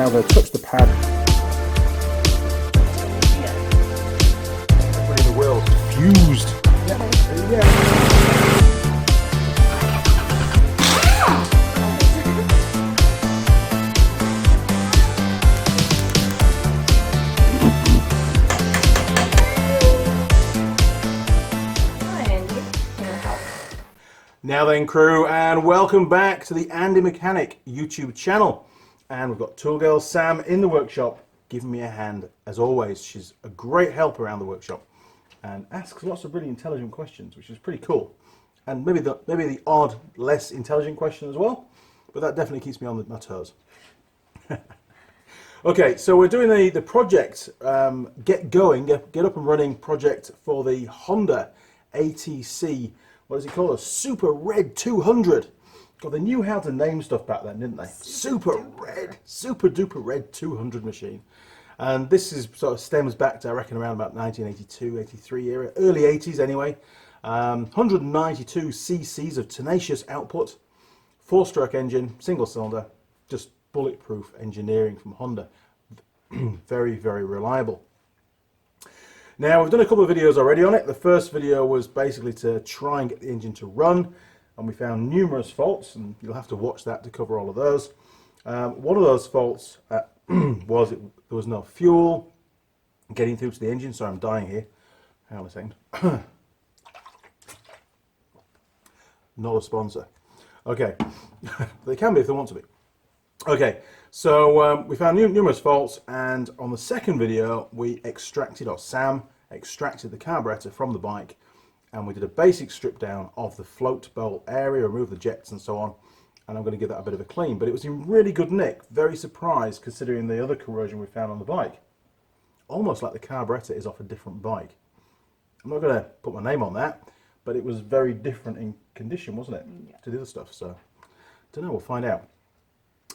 now going to touch the pad. Everybody in the world fused. Yeah, there you go. Now then, crew, and welcome back to the Andy Mechanic YouTube channel. And we've got Tool Girl Sam in the workshop giving me a hand as always. She's a great help around the workshop and asks lots of really intelligent questions, which is pretty cool. And maybe the odd, less intelligent question as well, but that definitely keeps me on my toes. Okay, so we're doing the project, get up and running project for the Honda ATC. What is it called? A Super Red 200. God, they knew how to name stuff back then, didn't they? Super duper red 200 machine. And this is sort of stems back to, I reckon, around about 1982, 83 era, early 80s anyway. 192 cc's of tenacious output, 4-stroke engine, single cylinder, just bulletproof engineering from Honda. Very, very reliable. Now, we've done a couple of videos already on it. The first video was basically to try and get the engine to run, and we found numerous faults, and you'll have to watch that to cover all of those. One of those faults was there was no fuel getting through to the engine. Sorry, I'm dying here. Hang on a second. Not a sponsor. Okay. They can be if they want to be. Okay, so we found numerous faults, and on the second video we Sam extracted the carburetor from the bike, and we did a basic strip down of the float bowl area, remove the jets and so on, and I'm going to give that a bit of a clean. But it was in really good nick, very surprised considering the other corrosion we found on the bike. Almost like the carburetor is off a different bike. I'm not going to put my name on that, but it was very different in condition, wasn't it, to the other stuff, so don't know, we'll find out.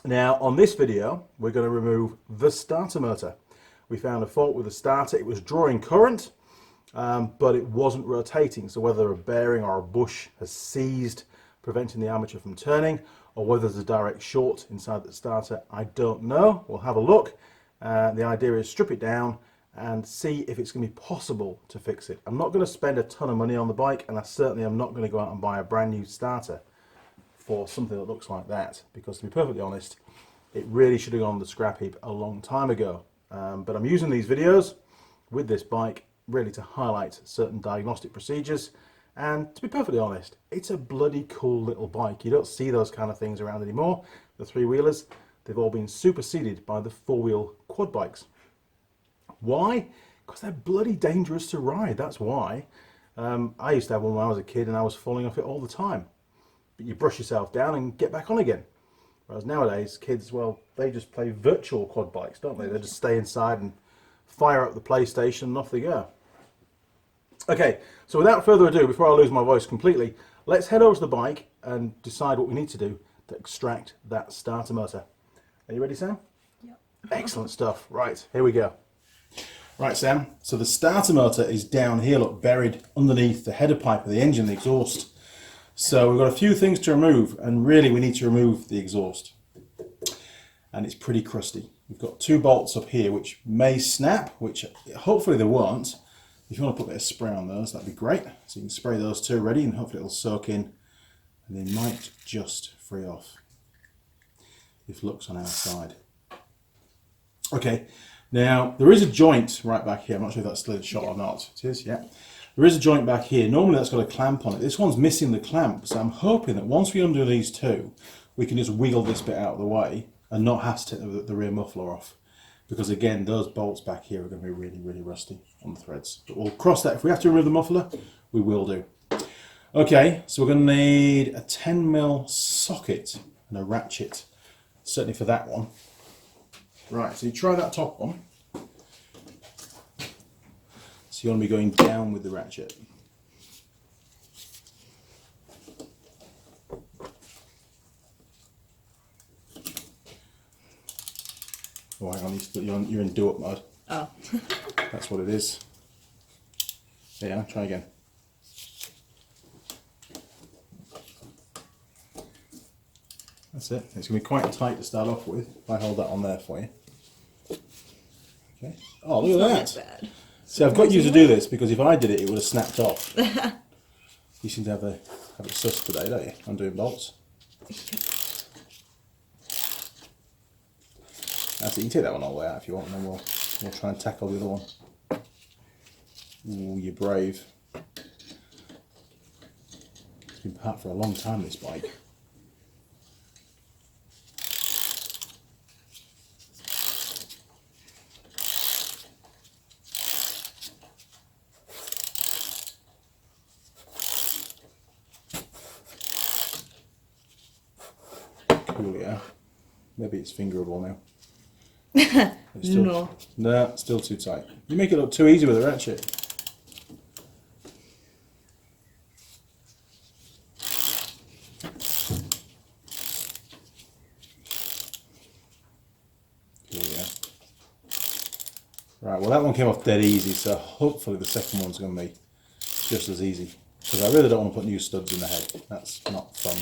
Now, on this video, we're going to remove the starter motor. We found a fault with the starter. It was drawing current, but it wasn't rotating. So whether a bearing or a bush has seized, preventing the armature from turning, or whether there's a direct short inside the starter, I don't know. We'll have a look. The idea is strip it down and see if it's going to be possible to fix it. I'm not going to spend a ton of money on the bike, and I certainly am not going to go out and buy a brand new starter for something that looks like that, because to be perfectly honest, it really should have gone on the scrap heap a long time ago. But I'm using these videos with this bike really to highlight certain diagnostic procedures, and to be perfectly honest, it's a bloody cool little bike. You don't see those kind of things around anymore. The three-wheelers, they've all been superseded by the four-wheel quad bikes. Why? Because they're bloody dangerous to ride, that's why. I used to have one when I was a kid and I was falling off it all the time. But you brush yourself down and get back on again. Whereas nowadays, kids, well, they just play virtual quad bikes, don't they? They just stay inside and fire up the PlayStation and off they go. Okay, so without further ado, before I lose my voice completely, let's head over to the bike and decide what we need to do to extract that starter motor. Are you ready, Sam? Yep. Excellent stuff. Right, here we go. Right, Sam, so the starter motor is down here, look, buried underneath the header pipe of the engine, the exhaust. So we've got a few things to remove, and really we need to remove the exhaust. And it's pretty crusty. We've got two bolts up here which may snap, which hopefully they won't. If you want to put a bit of spray on those, that'd be great. So you can spray those two ready, and hopefully it'll soak in, and they might just free off if luck's on our side. Okay, now there is a joint right back here. I'm not sure if that's still in shot or not. It is, yeah. There is a joint back here. Normally that's got a clamp on it. This one's missing the clamp, so I'm hoping that once we undo these two, we can just wiggle this bit out of the way and not have to take the rear muffler off. Because again, those bolts back here are going to be really, really rusty on the threads. But we'll cross that. If we have to remove the muffler, we will do. Okay, so we're going to need a 10mm socket and a ratchet, certainly for that one. Right, so you try that top one. So you want to be going down with the ratchet. Oh, hang on, you're in do-up mode. Oh. That's what it is. Yeah, try again. That's it. It's going to be quite tight to start off with. If I hold that on there for you. Okay. Oh, look at It's that. not bad. See, I've got you to do this because if I did it, it would have snapped off. You seem to have it sussed today, don't you? I'm doing bolts. That's it. You can take that one all the way out if you want, and then we'll try and tackle the other one. Ooh, you're brave. It's been parked for a long time, this bike. Cool, yeah. Maybe it's fingerable now. It's still, no, still too tight. You make it look too easy with a ratchet. Cool, yeah. Right, well that one came off dead easy, so hopefully the second one's going to be just as easy. Because I really don't want to put new studs in the head. That's not fun.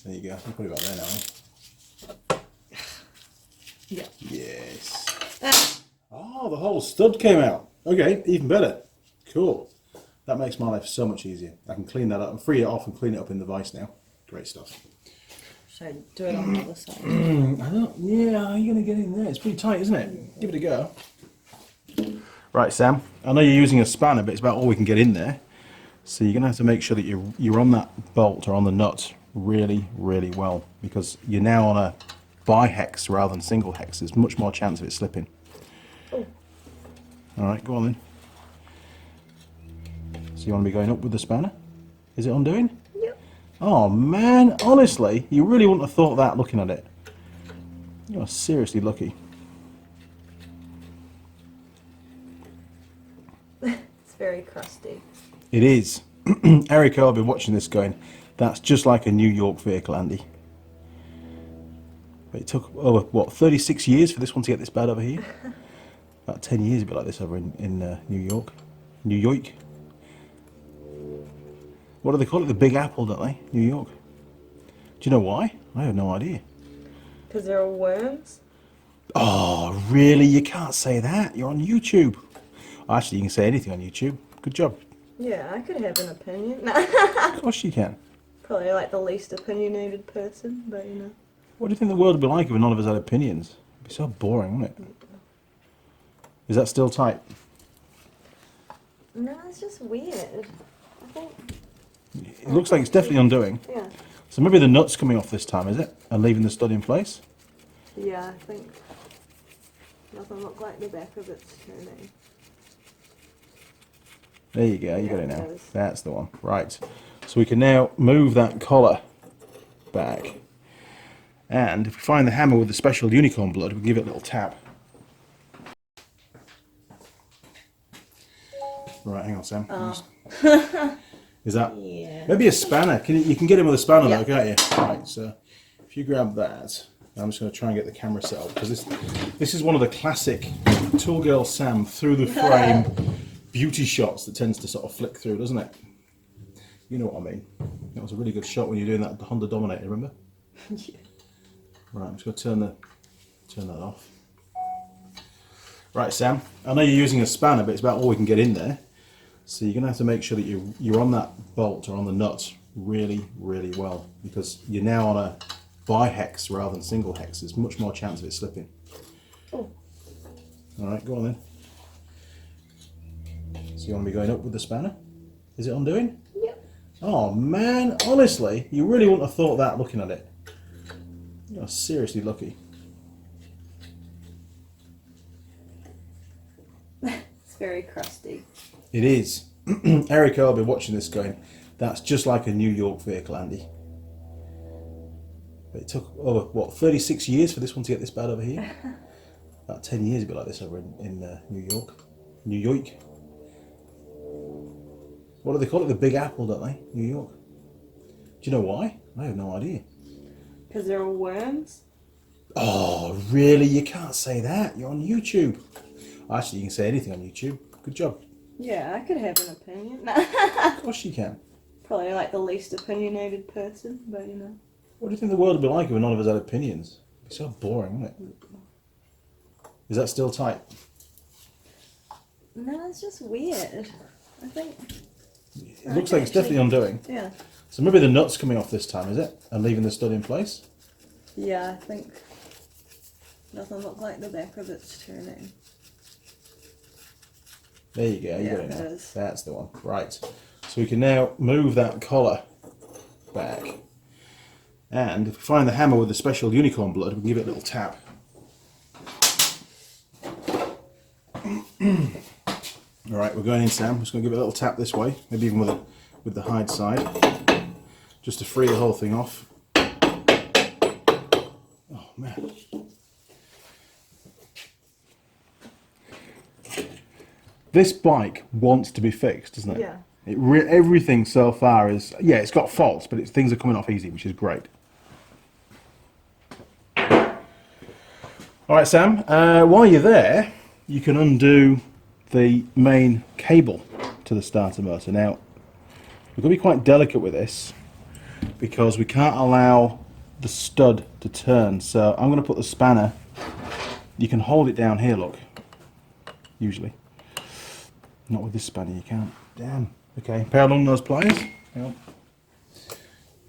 There you go. You put it back there now. Yeah. Yes. Oh, the whole stud came out. Okay, even better. Cool. That makes my life so much easier. I can clean that up and free it off and clean it up in the vise now. Great stuff. Should I do it on the other side? Yeah, how are you going to get in there? It's pretty tight, isn't it? Give it a go. Right, Sam. I know you're using a spanner, but it's about all we can get in there. So you're going to have to make sure that you're on that bolt or on the nut really, really well, because you're now on a bi-hex rather than single hex. There's much more chance of it slipping. Oh. All right, go on then. So you want to be going up with the spanner? Is it undoing? Yep. Oh man, honestly, you really wouldn't have thought that looking at it. You're seriously lucky. It's very crusty. It is. Eric, I've been watching this going, that's just like a New York vehicle, Andy. But it took, over, what, 36 years for this one to get this bad over here? About 10 years a bit like this over in New York. New York. What do they call it? The Big Apple, don't they? New York. Do you know why? I have no idea. Because there are worms? Oh, really? You can't say that. You're on YouTube. Actually, you can say anything on YouTube. Good job. Yeah, I could have an opinion. Of course you can. Probably like the least opinionated person, but you know. What do you think the world would be like if none of us had opinions? It'd be so boring, wouldn't it? Is that still tight? No, it's just weird. I think. It looks like it's definitely undoing. Yeah. So maybe the nut's coming off this time, is it? And leaving the stud in place? Yeah, I think. Doesn't look like the back of it's turning. There you go, you got it Yeah, now. it is. That's the one. Right. So we can now move that collar back. And if we find the hammer with the special unicorn blood, we can give it a little tap. Right, hang on, Sam. Is that maybe a spanner? You can get him with a spanner, though, can't you? Right. So if you grab that, I'm just going to try and get the camera set up because this is one of the classic Tool Girl Sam through the frame beauty shots that tends to sort of flick through, doesn't it? You know what I mean. That was a really good shot when you were doing that Honda Dominator, remember? Yeah. Right, I'm just going to turn that off. Right, Sam. I know you're using a spanner, but it's about all we can get in there. So you're going to have to make sure that you're on that bolt or on the nut really, really well, because you're now on a bi-hex rather than single hex. There's much more chance of it slipping. Oh. All right, go on then. So you want to be going up with the spanner? Is it undoing? Yep. Oh man, honestly, you really wouldn't have thought that looking at it. You're seriously lucky. It's very crusty. It is. Eric, I've been watching this going, that's just like a New York vehicle, Andy. But it took, over, what, 36 years for this one to get this bad over here? About 10 years a bit like this over in New York. New York. What do they call it? The Big Apple, don't they? New York. Do you know why? I have no idea. Because there are worms? Oh, really? You can't say that. You're on YouTube. Actually, you can say anything on YouTube. Good job. Yeah, I could have an opinion. Of course you can. Probably like the least opinionated person, but you know. What do you think the world would be like if none of us had opinions? It'd be so boring, wouldn't it? Is that still tight? No, it's just weird. I think. It looks like it's definitely undoing. Yeah. So maybe the nut's coming off this time, is it? And leaving the stud in place? Yeah, I think. Doesn't look like the back of it's turning. There you go, you Yeah, got it now. it is. That's the one. Right. So we can now move that collar back. And if we find the hammer with the special unicorn blood, we can give it a little tap. Alright, we're going in, Sam. I'm just going to give it a little tap this way, maybe even with the hide side, just to free the whole thing off. Oh, man. This bike wants to be fixed, doesn't it? Yeah. Everything so far is, yeah, it's got faults, but things are coming off easy, which is great. All right, Sam, while you're there, you can undo the main cable to the starter motor. Now, we're going to be quite delicate with this because we can't allow the stud to turn. So I'm going to put the spanner, you can hold it down here, look, usually. Not with this spanner, you can't. Damn. Okay, pair along those pliers. Hang on.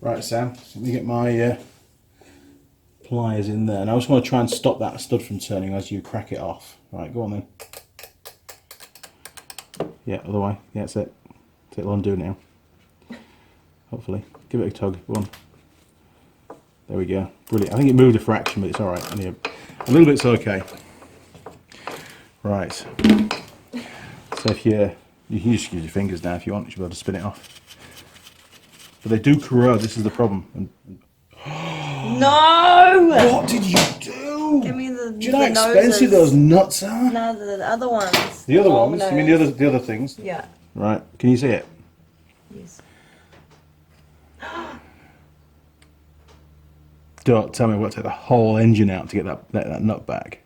Right, Sam, let me get my pliers in there. And I just want to try and stop that stud from turning as you crack it off. Right, go on then. Yeah, other way. Yeah, that's it. It'll undo now. Hopefully. Give it a tug. Go on. There we go. Brilliant. I think it moved a fraction, but it's alright. Only a little bit's okay. Right. So if you can just use your fingers now if you want, you should be able to spin it off. But they do corrode, this is the problem. No! What did you do? Give me the Do you know how expensive those nuts are? No, the other ones. The other Long ones? nose. You mean the other things? Yeah. Right, can you see it? Yes. Don't tell me we've got to take the whole engine out to get that nut back.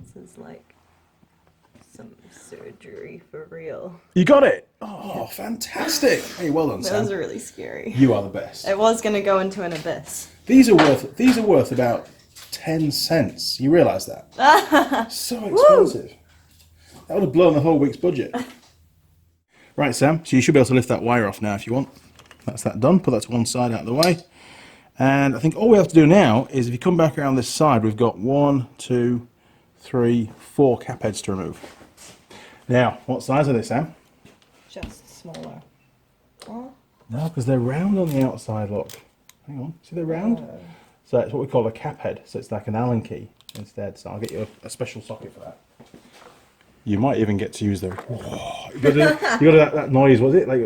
This is like some surgery for real. You got it! Oh, fantastic! Hey, well done, That Sam. was really scary. You are the best. It was going to go into an abyss. These are worth about 10 cents. You realise that? So expensive. That would have blown the whole week's budget. Right, Sam, so you should be able to lift that wire off now if you want. That's that done. Put that to one side out of the way. And I think all we have to do now is if you come back around this side, we've got 1, 2, 3, 4 cap heads to remove. Now, what size are they, Sam? Just smaller. Oh. No, because they're round on the outside, look. Hang on, see they're round? So it's what we call a cap head, so it's like an Allen key instead. So I'll get you a special socket for that. You might even get to use the... You got that noise, was it? Like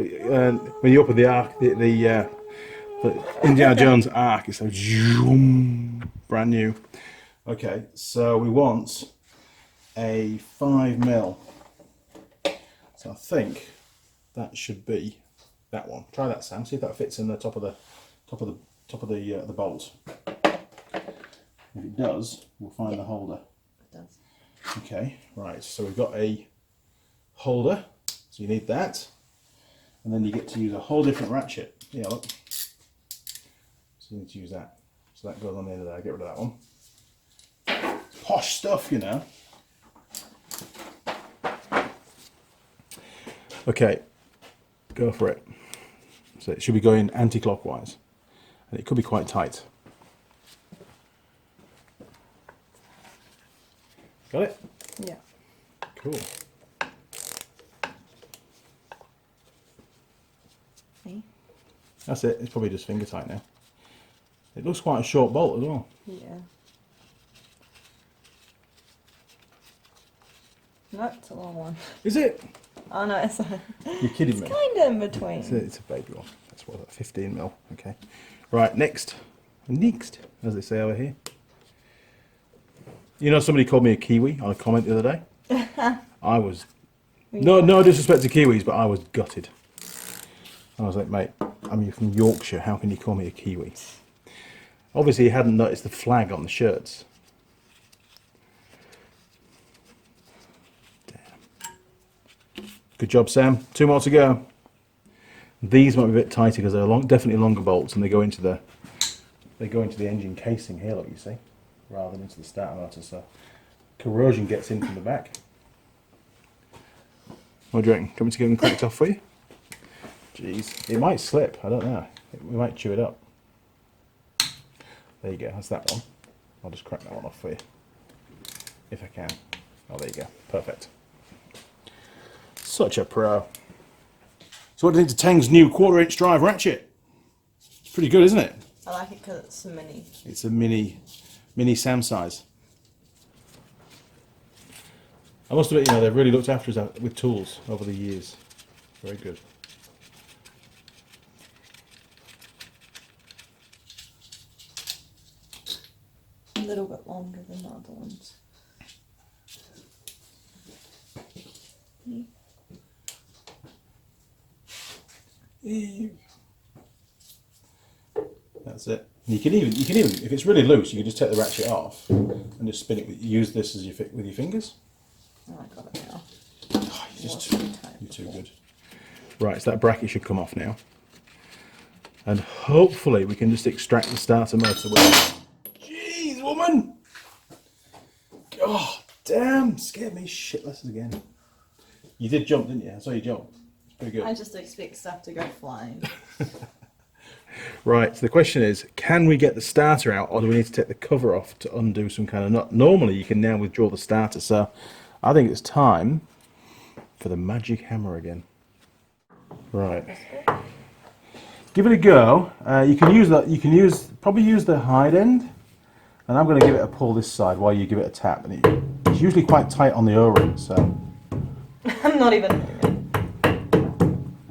when you open the arc, the Indiana Jones arc, it's like zoom, brand new. Okay, so we want a 5mm. So I think that should be that one. Try that, Sam. See if that fits in the top of the bolt. If it does, we'll find the holder. It does. Okay, right. So we've got a holder. So you need that, and then you get to use a whole different ratchet. Yeah, look. So you need to use that. So that goes on the end of there. Get rid of that one. It's posh stuff, you know. Okay, go for it. So it should be going anti-clockwise, and it could be quite tight. Got it? Yeah. Cool. See? That's it. It's probably just finger tight now. It looks quite a short bolt as well. Yeah. No, it's a long one. Is it? Oh no, it's You're kidding me. kind of in between. It's a baby one. That's what, 15mm. Okay. Right, next, as they say over here. You know, somebody called me a Kiwi on a comment the other day. I was, no disrespect to Kiwis, but I was gutted. I was like, mate, I'm from Yorkshire. How can you call me a Kiwi? Obviously, he hadn't noticed the flag on the shirts. Damn. Good job, Sam. 2 more to go. These might be a bit tighter because they're definitely longer bolts, and they go into the engine casing here. Look, you see, rather than into the starter motor, so corrosion gets in from the back. What do you reckon? Do you want me to get them cracked off for you? Jeez, it might slip, I don't know. We might chew it up. There you go, that's that one. I'll just crack that one off for you, if I can. Oh, there you go, perfect. Such a pro. So what do you think to Teng's new 1/4" drive ratchet? It's pretty good, isn't it? I like it because it's a mini. It's a mini Sam size. I must admit, you know, they've really looked after us with tools over the years. Very good. A little bit longer than the other ones. That's it. You can even, if it's really loose, you can just take the ratchet off and just spin it. Use this as with your fingers. Oh, I got it now. Oh, you're too good. Right, so that bracket should come off now, and hopefully we can just extract the starter motor with it. Jeez, woman! Oh, damn! Scared me shitless again. You did jump, didn't you? I saw you jump. It's pretty good. I just expect stuff to go flying. Right, so the question is, can we get the starter out, or do we need to take the cover off to undo some kind of nut? Normally you can now withdraw the starter, so I think it's time for the magic hammer again. Right, give it a go. You can use that. You can probably use the hide end, and I'm going to give it a pull this side while you give it a tap. And it's usually quite tight on the O-ring, so. I'm not even moving.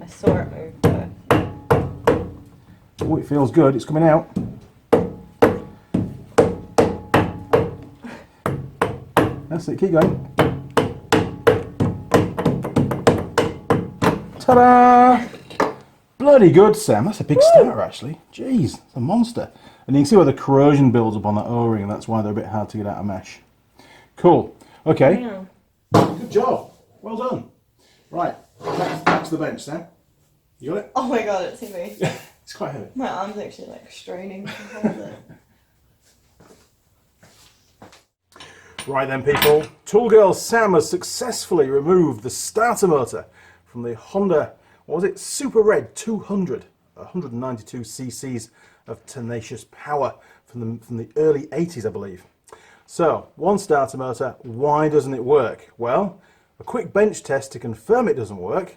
I saw it move though. Oh, it feels good. It's coming out. That's it. Keep going. Ta-da! Bloody good, Sam. That's a big starter, actually. Jeez, it's a monster. And you can see where the corrosion builds up on that O-ring, and that's why they're a bit hard to get out of mesh. Cool. Okay. Yeah. Good job. Well done. Right. Back to the bench, Sam. You got it? Oh my god, it's heavy. It's quite heavy. My arm's actually like straining to hold it. Right then, people. Tool Girl Sam has successfully removed the starter motor from the Honda, what was it? Super Red 200. 192 cc's of tenacious power from the early 80s, I believe. So, one starter motor, why doesn't it work? Well, a quick bench test to confirm it doesn't work,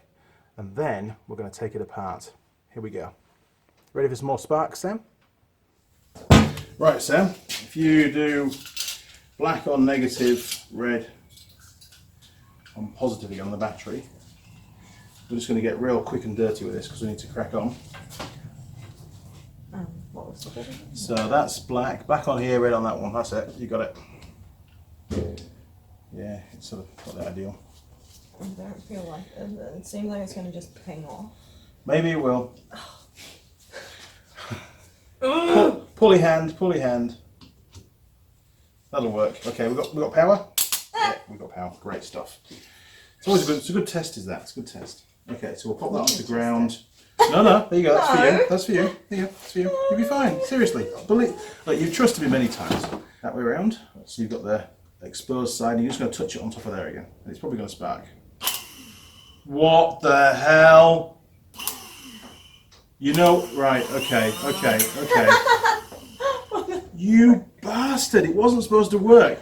and then we're going to take it apart. Here we go. Ready for some more sparks, Sam? Right, Sam, if you do black on negative, red on positive on the battery, we're just going to get real quick and dirty with this because we need to crack on. What was the bit? So that's black on here, red on that one. That's it. You got it. Yeah, it's sort of not the ideal. I don't feel like it. It seems like it's going to just ping off. Maybe it will. Pulley hand. That'll work. Okay, we got power. Yeah, we got power. Great stuff. It's always a good test. Is that? It's a good test. Okay, so we'll pop that onto the ground. No, there you go. That's for you. That's for you. There you go. That's for you. You'll be fine. Seriously, believe. Like you've trusted me many times. That way around. So you've got the exposed side, and you're just going to touch it on top of there again, and it's probably going to spark. What the hell? You know, right? Okay. You bastard! It wasn't supposed to work.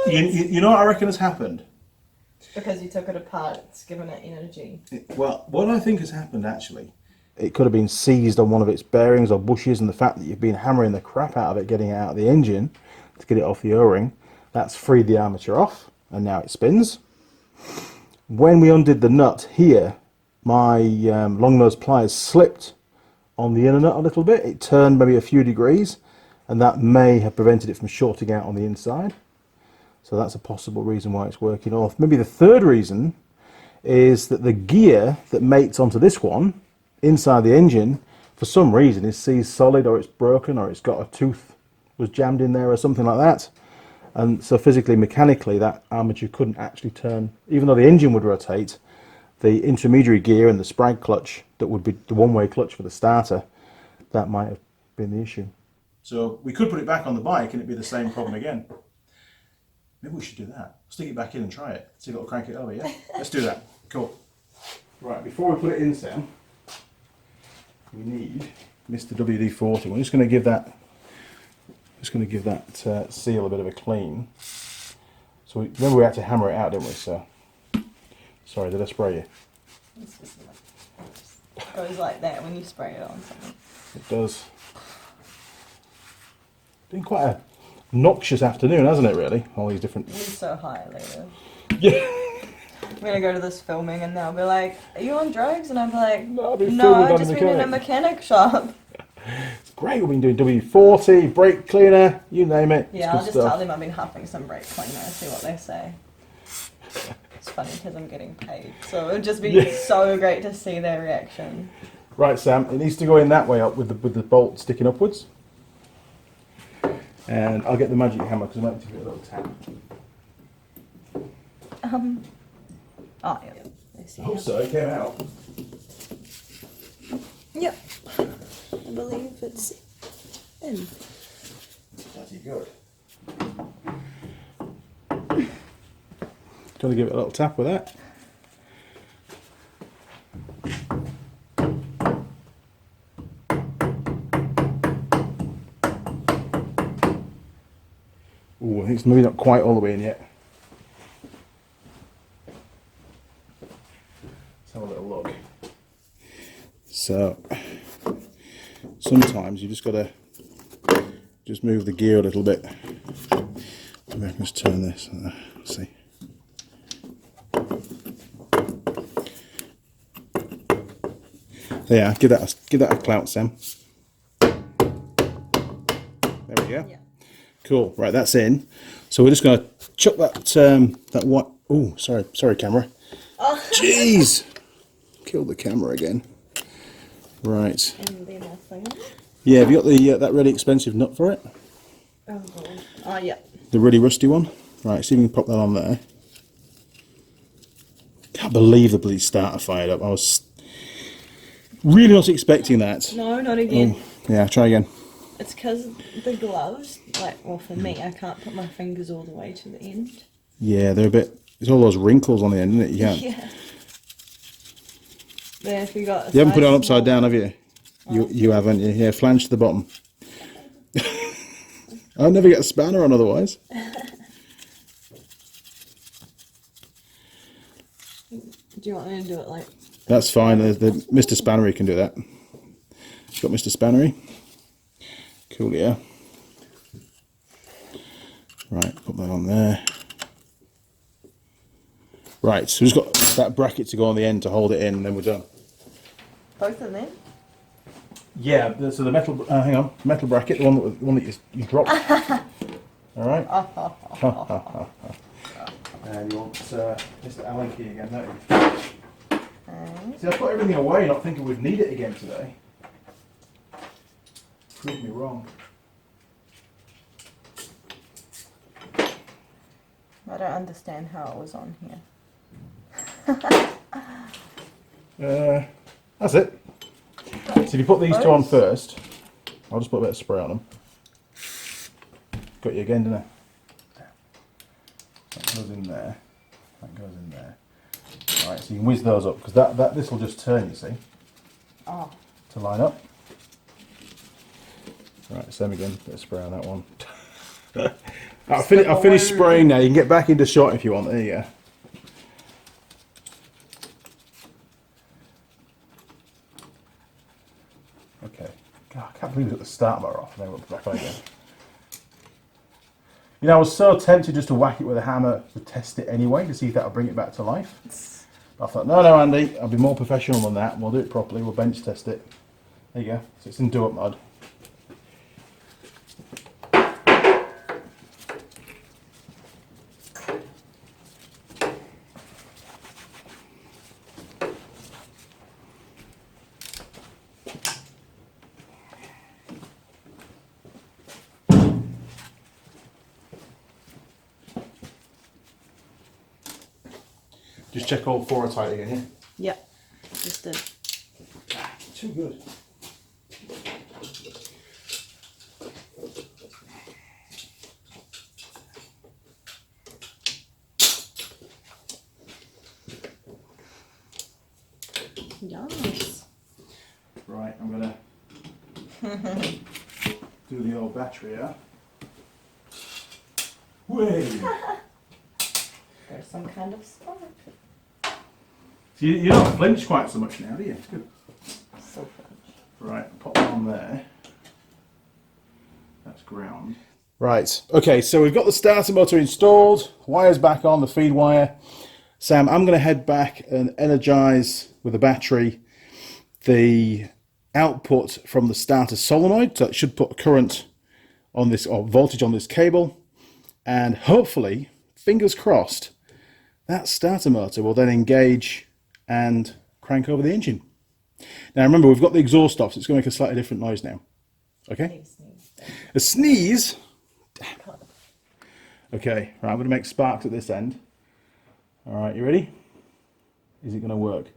You know what I reckon has happened? Because you took it apart, it's given it energy. Well, what I think has happened actually, it could have been seized on one of its bearings or bushes, and the fact that you've been hammering the crap out of it, getting it out of the engine to get it off the O-ring, that's freed the armature off, and now it spins. When we undid the nut here, my long nose pliers slipped on the inner nut a little bit. It turned maybe a few degrees, and that may have prevented it from shorting out on the inside. So that's a possible reason why it's working off. Maybe the third reason is that the gear that mates onto this one inside the engine, for some reason, is seized solid, or it's broken, or it's got a tooth was jammed in there or something like that. And so physically, mechanically, that armature couldn't actually turn. Even though the engine would rotate, the intermediary gear and the sprag clutch, that would be the one-way clutch for the starter, that might have been the issue. So we could put it back on the bike and it'd be the same problem again. Maybe we should do that. Stick it back in and try it. See if it'll crank it over, yeah? Let's do that. Cool. Right, before we put it in, Sam, we need Mr. WD-40. We're just going to give that seal a bit of a clean. So remember we had to hammer it out, didn't we? So sorry, did I spray you? It's just goes like that when you spray it on something. It does. Been quite a noxious afternoon, hasn't it? Really, all these different. We're so high later. Yeah. We're gonna go to this filming and they'll be like, "Are you on drugs?" And I'll be like, No, I've I've just been in a mechanic shop." It's great. We've been doing W40, brake cleaner, you name it. Yeah, I'll just tell them I've been huffing some brake cleaner and see what they say. It's funny because I'm getting paid, so it would just be so great to see their reaction. Right, Sam, it needs to go in that way up with the bolt sticking upwards. And I'll get the magic hammer because I might give it a little tap. Oh, yeah. I hope so, it came out. Yep. I believe it's in. Bloody good. Got to give it a little tap with that. Ooh, I think it's maybe not quite all the way in yet. Let's have a little look. So, sometimes you just got to just move the gear a little bit. Maybe I can just turn this. Let's see. Yeah, give that a clout, Sam. There we go. Yeah. Cool. Right, that's in. So we're just going to chuck that white. Oh, sorry, camera. Oh. Jeez, killed the camera again. Right. And then I'll thing. Yeah, have you got the that really expensive nut for it? Oh, God. Oh, yeah. The really rusty one. Right. See if we can pop that on there. Can't believe the bloody starter fired up. I was really not expecting that. No, not again. Oh, yeah, try again. It's because the gloves, like, well, for me, I can't put my fingers all the way to the end. Yeah, they're a bit. There's all those wrinkles on the end, isn't it? You can't. Yeah. There, if you got. You haven't put it on upside down, have you? You haven't. Yeah, flange to the bottom. I'll never get a spanner on otherwise. Do you want me to do it like? That's fine. The Mr. Spannery can do that. Got Mr. Spannery. Cool, yeah. Right, put that on there. Right, so we've just got that bracket to go on the end to hold it in, and then we're done. Both of them? Yeah, so the metal, hang on, metal bracket, the one that you dropped. All right. And you want Mr. Allen key again, don't you? See, I put everything away, not thinking we'd need it again today. Proved me wrong. I don't understand how it was on here. That's it. So if you put these two on first, I'll just put a bit of spray on them. Got you again, didn't I? That goes in there. That goes in there. Alright, so you can whiz those up, because this will just turn, you see, to line up. Right, same again, bit of spray on that one. I'll finish spraying now, you can get back into shot if you want, there you go. Okay, God, I can't believe we took the start bar off and then we'll back on again. You know, I was so tempted just to whack it with a hammer to test it anyway, to see if that'll bring it back to life. But I thought, no, Andy, I'll be more professional than that. We'll do it properly. We'll bench test it. There you go. So it's in do-up mode. Just check all four are tight again, yeah? Yep. Just did. Too good. Yes. Right, I'm gonna do the old battery out. Whey! There's some kind of spark. So you don't flinch quite so much now, do you? It's good. So flinch. Right, pop that on there. That's ground. Right, okay, so we've got the starter motor installed, wires back on, the feed wire. Sam, I'm going to head back and energise with a battery the output from the starter solenoid. So it should put current on this, or voltage on this cable. And hopefully, fingers crossed, that starter motor will then engage and crank over the engine. Now remember, we've got the exhaust off, so it's going to make a slightly different noise now. Okay? A sneeze? Okay, right, I'm going to make sparks at this end. All right, you ready? Is it going to work?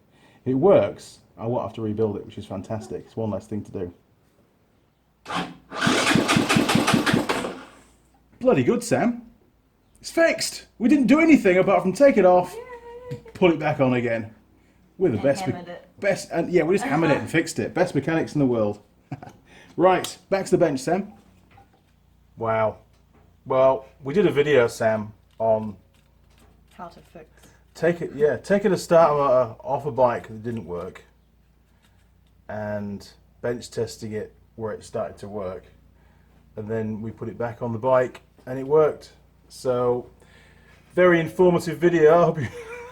If it works, I won't have to rebuild it, which is fantastic. It's one less thing to do. Bloody good, Sam. It's fixed. We didn't do anything apart from take it off, pull it back on again. We're the best, and yeah, we just hammered it and fixed it. Best mechanics in the world. Right, back to the bench, Sam. Wow. Well, we did a video, Sam, on how to fix. Taking a starter motor off a bike that didn't work, and bench testing it where it started to work, and then we put it back on the bike and it worked. So, very informative video. I hope you,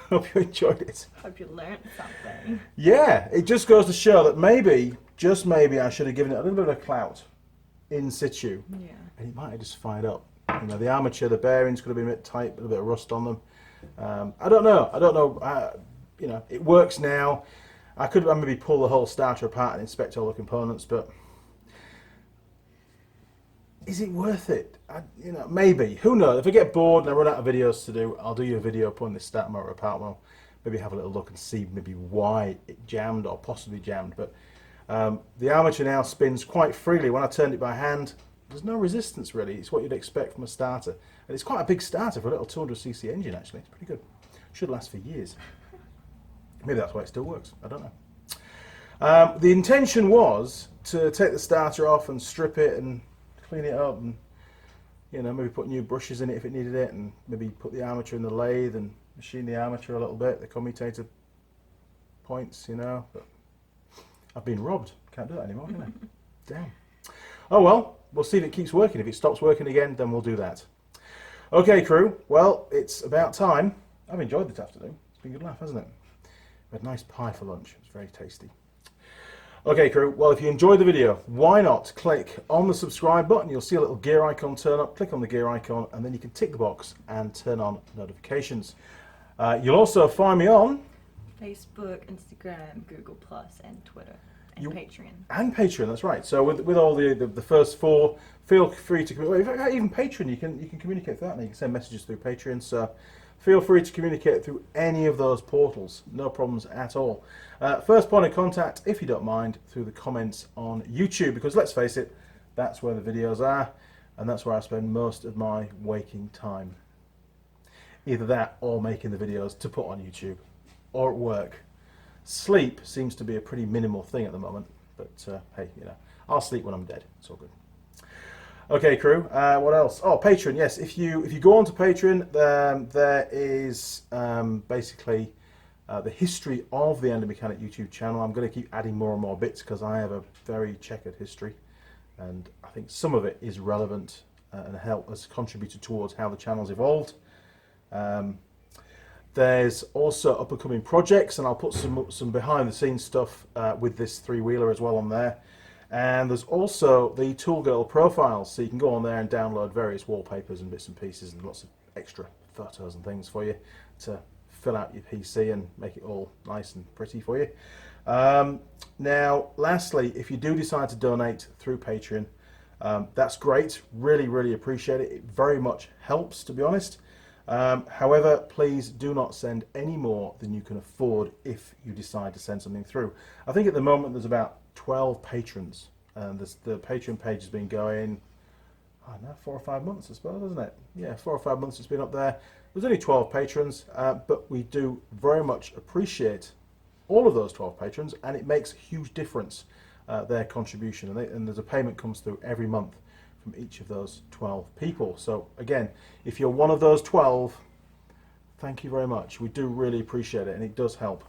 hope you enjoyed it. Hope you learned something. Yeah, it just goes to show that maybe, just maybe, I should have given it a little bit of clout in situ. Yeah. And it might have just fired up. You know, the armature, the bearings could have been a bit tight, a bit of rust on them. I don't know. You know, it works now. I could maybe pull the whole starter apart and inspect all the components, but is it worth it? You know, maybe. Who knows? If I get bored and I run out of videos to do, I'll do you a video pulling this starter motor apart. Well, maybe have a little look and see maybe why it jammed or possibly jammed. But the armature now spins quite freely. When I turned it by hand, there's no resistance really. It's what you'd expect from a starter. And it's quite a big starter for a little 200cc engine actually. It's pretty good. Should last for years. Maybe that's why it still works. I don't know. The intention was to take the starter off and strip it and clean it up and, you know, maybe put new brushes in it if it needed it, and maybe put the armature in the lathe and machine the armature a little bit, the commutator points, you know. But I've been robbed. Can't do that anymore, can I? Damn. Oh well, we'll see if it keeps working. If it stops working again, then we'll do that. Okay, crew. Well, it's about time. I've enjoyed this afternoon. It's been a good laugh, hasn't it? We had a nice pie for lunch. It was very tasty. Okay, crew. Well, if you enjoyed the video, why not click on the subscribe button? You'll see a little gear icon turn up. Click on the gear icon, and then you can tick the box and turn on notifications. You'll also find me on Facebook, Instagram, Google+, and Twitter. And Patreon. And Patreon, that's right. So with all the first four, feel free to communicate. Even Patreon, you can communicate through that, and you can send messages through Patreon. So feel free to communicate through any of those portals. No problems at all. First point of contact, if you don't mind, through the comments on YouTube, because let's face it, that's where the videos are, and that's where I spend most of my waking time. Either that or making the videos to put on YouTube, or at work. Sleep seems to be a pretty minimal thing at the moment, but hey, you know, I'll sleep when I'm dead. It's all good. Okay, crew. What else? Oh, Patreon. Yes, if you go on to Patreon, there is basically the history of the Andy Mechanic YouTube channel. I'm going to keep adding more and more bits because I have a very checkered history, and I think some of it is relevant and has contributed towards how the channel's evolved. There's also up-and-coming projects, and I'll put some behind-the-scenes stuff with this three-wheeler as well on there. And there's also the Tool Girl profiles, so you can go on there and download various wallpapers and bits and pieces and lots of extra photos and things for you to fill out your PC and make it all nice and pretty for you. Now, lastly, if you do decide to donate through Patreon, that's great. Really, really appreciate it. It very much helps, to be honest. However, please do not send any more than you can afford if you decide to send something through. I think at the moment there's about 12 patrons, and the Patreon page has been going, I don't know, 4 or 5 months, I suppose, isn't it? Yeah, 4 or 5 months it's been up there. There's only 12 patrons, but we do very much appreciate all of those 12 patrons, and it makes a huge difference, their contribution. And there's a payment comes through every month from each of those 12 people. So again, if you're one of those 12, thank you very much. We do really appreciate it, and it does help.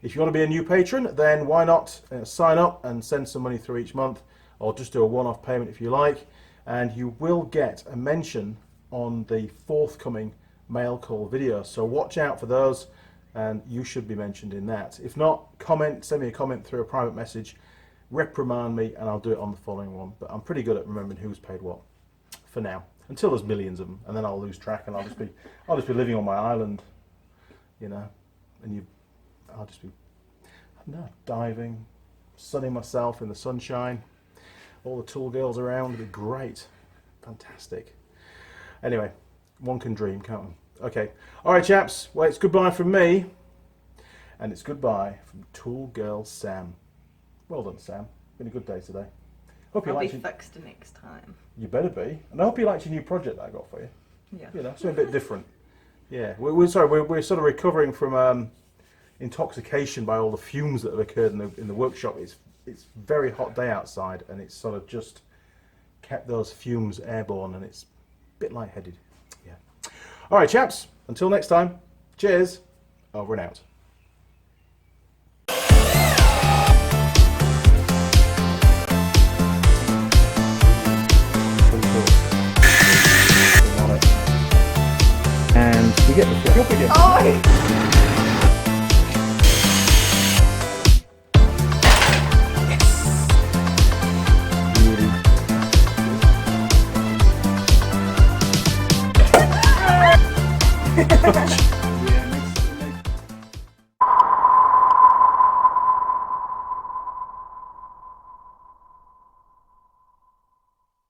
If you want to be a new patron, then why not sign up and send some money through each month, or just do a one-off payment if you like, and you will get a mention on the forthcoming mail call video. So watch out for those, and you should be mentioned in that. If not, send me a comment through a private message, reprimand me, and I'll do it on the following one. But I'm pretty good at remembering who's paid what for now, until there's millions of them, and then I'll lose track, and I'll just be living on my island, you know, and I'll just be, I don't know, diving, sunning myself in the sunshine, all the tool girls around. It'd be great, fantastic. Anyway, one can dream, can't one? Okay, all right, chaps. Well, it's goodbye from me, and it's goodbye from Tool Girl Sam. Well done, Sam. Been a good day today. Hope you I'll be liked fixed next time. You better be, and I hope you liked your new project that I got for you. Yeah. You know, something a bit different. Yeah, we're sort of recovering from intoxication by all the fumes that have occurred in the workshop. It's a very hot day outside, and it's sort of just kept those fumes airborne, and it's a bit lightheaded. Yeah. All right, chaps. Until next time. Cheers. Over and out. And we get the pick up again. Oh! Really.